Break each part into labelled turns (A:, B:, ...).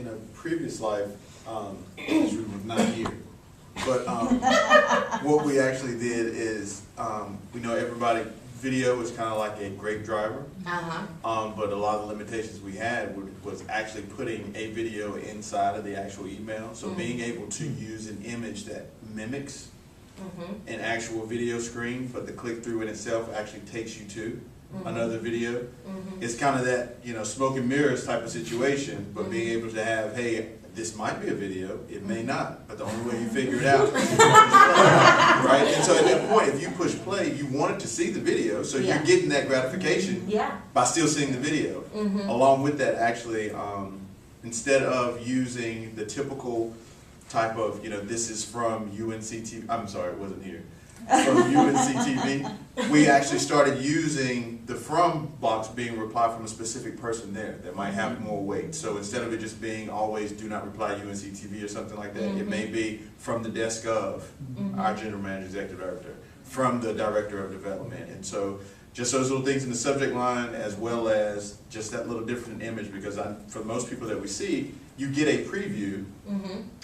A: in a previous life, because we were not here, but what we actually did is, we know everybody, video is kind of like a great driver, but a lot of the limitations we had was actually putting a video inside of the actual email. So being able to use an image that mimics an actual video screen, but the click-through in itself actually takes you to another video. It's kind of that, you know, smoke and mirrors type of situation, but being able to have, hey, this might be a video, it may not, but the only way you figure it out is right? And so at that point, if you push play, you wanted to see the video, so you're getting that gratification by still seeing the video. Along with that, actually, instead of using the typical type of, you know, this is from UNCTV, I'm sorry, it wasn't here, from UNCTV, we actually started using the from box being a reply from a specific person there that might have more weight. So instead of it just being always do not reply UNCTV or something like that, it may be from the desk of our general manager, executive director, from the director of development. And so just those little things in the subject line, as well as just that little different image, because for most people that we see, you get a preview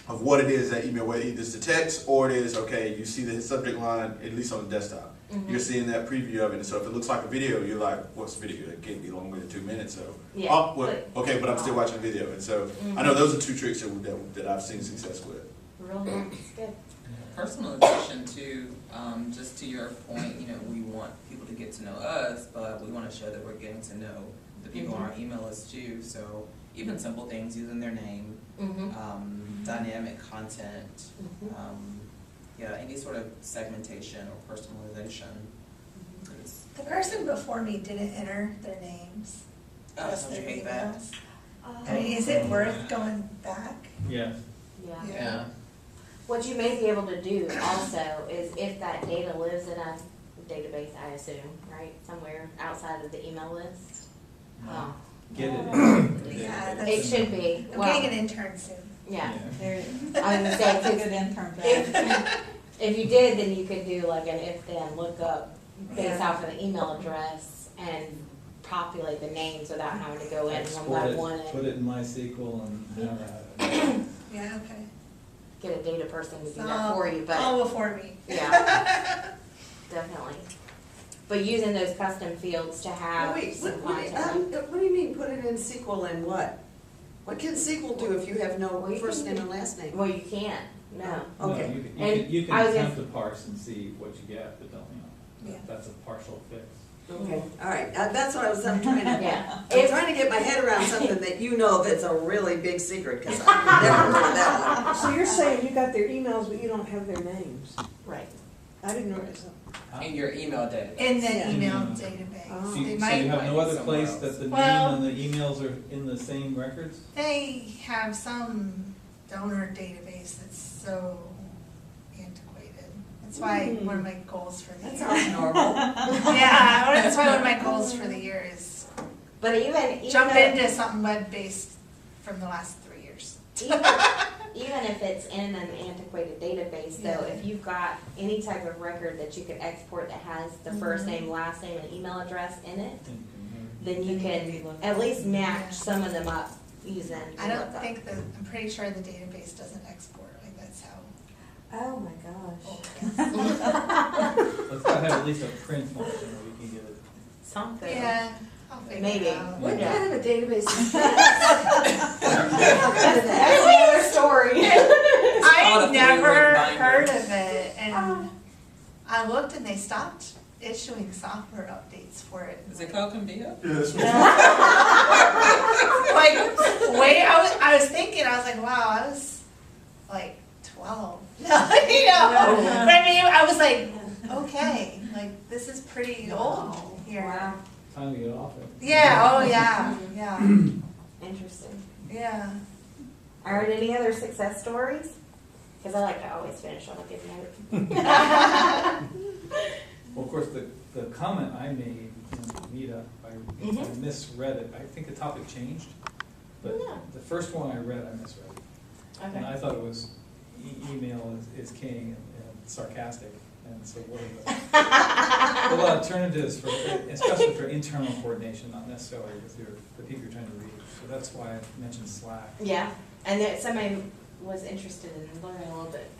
A: of what it is that email, whether it's the text or it is, okay, you see the subject line, at least on the desktop. You're seeing that preview of it. And so if it looks like a video, you're like, what's the video? It can't be longer than 2 minutes. So, oh, well, okay, but I'm still watching the video. And so I know those are two tricks that I've seen success with.
B: Real nice, good.
C: Personalization too, just to your point, you know, we want people to get to know us, but we want to show that we're getting to know the people on our email list too. So even simple things, using their name, dynamic content, yeah, any sort of segmentation or personalization.
D: The person before me didn't enter their names.
C: Oh,
D: Just
C: don't you
D: their
C: hate that?
D: emails. I mean, is it worth going back?
E: Yeah.
C: Yeah.
B: What you may be able to do also is if that data lives in a database, I assume, right, somewhere outside of the email list.
E: Get it.
D: Yeah,
B: It should be.
D: I'm
B: Well,
D: getting an intern soon.
B: yeah.
F: There,
B: I was gonna
F: that's a
B: say,
F: good intern.
B: if you did, then you could do like an if-then lookup based off of the email address and populate the names without having to go in one by one
E: Put
B: and
E: it in MySQL and have that.
D: Yeah, okay.
B: get a data person to do that for you, but
D: All before me.
B: yeah, definitely. But using those custom fields to have
G: Wait,
B: some
G: what
B: content.
G: do you mean, put it in SQL and what? What can SQL do if you have no
B: Well, you
G: first
B: can
G: name and last name?
B: Well, you can't, no.
G: Okay.
E: No, you
B: And
E: can
B: I was
E: attempt
B: gonna-
E: to parse and see what you get, but don't,
D: Yeah.
E: that's a partial fix.
G: Okay, all right, that's what I'm trying to,
B: Yeah.
G: I'm trying to get my head around something that you know that's a really big secret, because I've never heard that one.
H: So you're saying you got their emails, but you don't have their names?
B: Right.
H: I didn't realize that.
C: In your email data.
D: In the
H: Yeah.
D: email
H: Oh.
D: database.
E: So
D: They
E: you
D: might,
E: have no other
C: somewhere
E: place
C: else.
E: that the name
D: Well-
E: and the emails are in the same records?
D: they have some donor database that's so antiquated. That's why one of my goals for the
G: That
D: year.
G: sounds normal.
D: Yeah, that's why one of my goals for the year is
B: But even
D: jump
B: though-
D: into something web-based from the last 3 years.
B: even if it's in an antiquated database, though,
D: Yeah.
B: if you've got any type of record that you could export that has the first name, last name, and email address in it, then you can at least match some of them up using
D: I don't
B: lookup.
D: think I'm pretty sure the database doesn't export, like that's how
B: Oh my gosh.
D: old it is.
E: Let's not have at least a print function where we can get it.
B: Something.
D: Yeah, I'll figure
B: Maybe.
D: it out.
G: What
B: Yeah.
G: kind of a database is
B: That's another story.
C: called a
D: I've
C: three-ring
D: never
C: binder.
D: heard of it, and I looked and they stopped issuing software updates for it.
C: Is it called Convia?
A: Yeah, that's
D: Like, wait, I was thinking, I was like, wow, I was like 12. you know? But I mean, I was like, okay, like this is pretty old here.
B: Wow.
E: Time to get off it.
D: Yeah, oh yeah, yeah,
B: Interesting.
D: yeah.
B: All right, any other success stories? Because I like to always finish on a good note.
E: Well, of course, the comment I made in the meetup, I misread it. I think the topic changed, but
B: Yeah.
E: the first one I read, I misread. And
B: Okay.
E: I thought it was email is king and sarcastic. And so what are the alternatives for, especially for internal coordination, not necessarily with the people you're trying to reach. So that's why I mentioned Slack.
B: Yeah. And then somebody was interested in learning a little bit,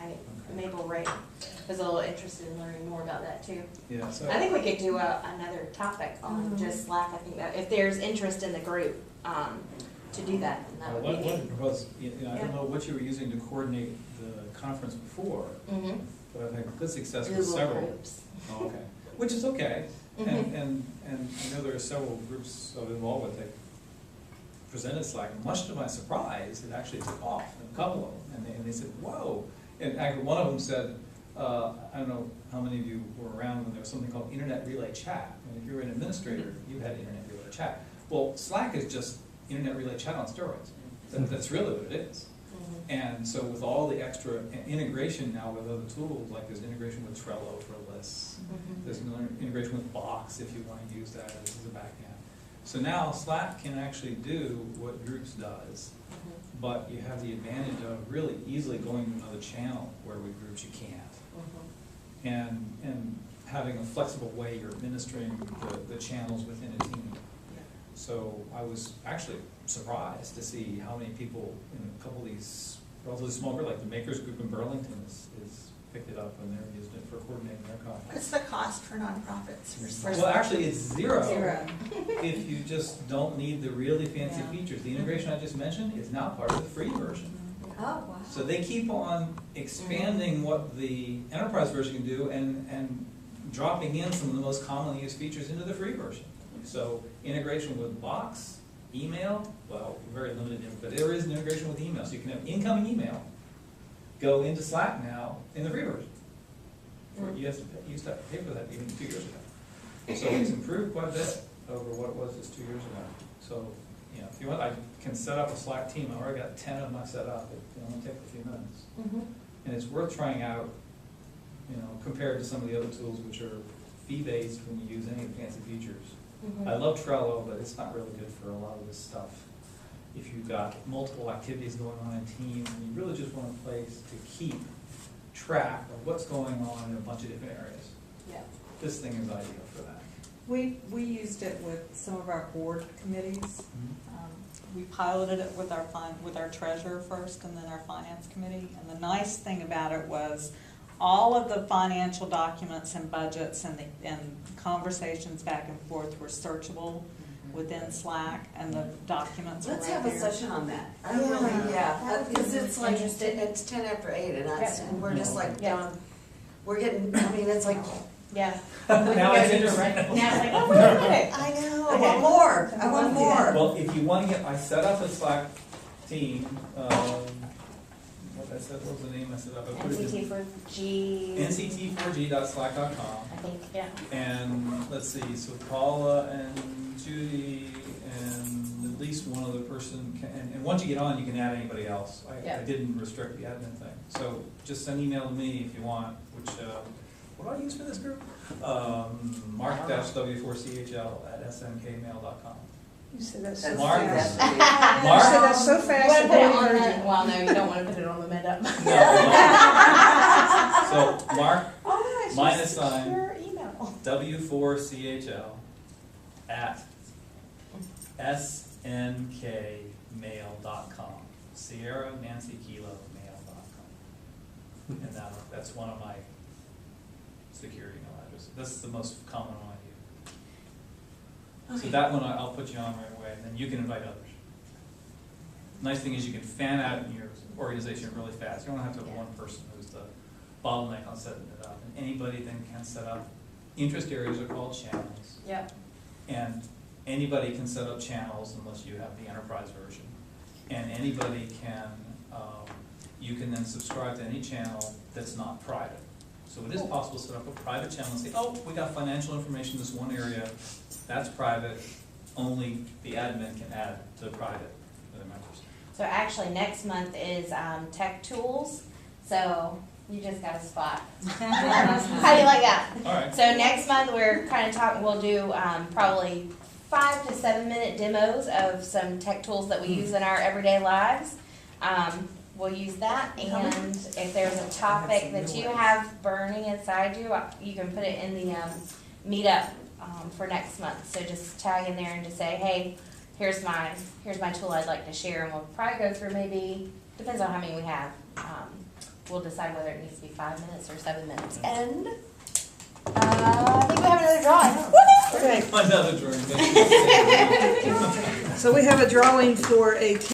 B: Mabel Ray was a little interested in learning more about that too.
E: Yeah, so.
B: I think we could do another topic on just Slack. I think that if there's interest in the group, to do that, then that would
E: What
B: be
E: I
B: good.
E: propose, I don't know what you were using to coordinate the conference before,
B: Mhm.
E: but I've had good success with
B: Google
E: several.
B: groups.
E: Oh, okay, which is okay,
B: Mhm.
E: and I know there are several groups I've been involved with that presented Slack, and much to my surprise, it actually took off, a couple of them, and they said, whoa, and actually one of them said, I don't know how many of you were around when there was something called Internet Relay Chat, and if you were an administrator, you had Internet Relay Chat. Well, Slack is just Internet Relay Chat on steroids, that's really what it is.
B: Mhm.
E: And so with all the extra integration now with other tools, like there's integration with Trello for lists,
B: Mhm.
E: there's integration with Box if you want to use that as a backend. So now Slack can actually do what Groups does,
B: Mhm.
E: but you have the advantage of really easily going to another channel where with Groups you can't.
B: Mhm.
E: And having a flexible way you're administering the channels within a team. So I was actually surprised to see how many people in a couple of these relatively small groups, like the Makers Group in Burlington is picked it up and they're using it for coordinating their conference.
D: What's the cost for nonprofits?
E: Well, actually, it's zero.
B: Zero.
E: If you just don't need the really fancy
B: Yeah.
E: features. The integration I just mentioned is now part of the free version.
B: Oh, wow.
E: So they keep on expanding what the enterprise version can do and dropping in some of the most commonly used features into the free version. So integration with Box, email, well, very limited, but there is an integration with email. So you can have incoming email go into Slack now in the free version. You used to pay for that even 2 years ago. So it's improved quite a bit over what it was just 2 years ago. So, if you want, I can set up a Slack team. I already got 10 of them set up. It only takes a few minutes.
B: Mhm.
E: And it's worth trying out, compared to some of the other tools which are fee-based when you use any of the fancy features.
B: Mhm.
E: I love Trello, but it's not really good for a lot of this stuff. If you've got multiple activities going on in teams, and you really just want a place to keep track of what's going on in a bunch of different areas.
B: Yeah.
E: This thing is ideal for that.
F: We used it with some of our board committees. We piloted it with our treasurer first and then our finance committee. And the nice thing about it was all of the financial documents and budgets and conversations back and forth were searchable within Slack, and the documents were right
G: Let's
F: there.
G: have a session on that. I
B: Yeah.
G: really,
B: That would be
G: because it's like,
B: interesting.
G: it's 10 after 8 and
B: Yeah.
G: we're just like,
B: Yeah.
G: we're getting, I mean, it's like,
B: Yeah.
E: Now it's interesting.
B: Now it's like, oh, wait a minute.
G: I know, I
B: Okay.
G: want more, I want more.
E: Well, if you want to I set up a Slack team, what was the name I set up? I put it in
B: NCT4G.
E: NCT4G.slack.com.
B: I think, yeah.
E: And let's see, so Paula and Judy and at least one other person can, and once you get on, you can add anybody else.
B: Yeah.
E: I didn't restrict the admin thing. So just send email to me if you want, which, what do I use for this group? Mark-W4CHL@smkmail.com.
H: You said that so
E: Mark.
H: fast.
G: That's-
H: You
E: Mark?
H: said that so
B: You
H: fast.
B: wanna
H: I
B: put it
H: didn't
B: on
H: hear
B: the,
H: you.
B: well, no, you don't wanna put it on the mid up.
E: So Mark,
B: Oh, nice.
E: minus sign,
B: Your email.
E: W4CHL at SNKmail.com. Sierra Nancy Kilo mail.com. And that's one of my security email addresses. That's the most common one I use. So that one I'll put you on right away, and then you can invite others. Nice thing is you can fan out in your organization really fast. You don't have to have one person who's the bottleneck on setting it up. And anybody then can set up, interest areas are called channels.
B: Yep.
E: And anybody can set up channels unless you have the enterprise version. And anybody can, you can then subscribe to any channel that's not private. So it is possible to set up a private channel and say, oh, we got financial information in this one area, that's private, only the admin can add to private for the members.
B: So actually, next month is tech tools, so you just got a spot. How do you like that?
E: All right.
B: So next month, we're kind of talking, we'll do probably 5 to 7 minute demos of some tech tools that we use in our everyday lives. We'll use that, and if there's a topic that you have burning inside you, you can put it in the meetup for next month. So just tag in there and just say, hey, here's my tool I'd like to share, and we'll probably go through maybe, depends on how many we have. We'll decide whether it needs to be 5 minutes or 7 minutes. And, I think we have another drawing.
H: Okay,
E: Another drawing.
H: so we have a drawing for a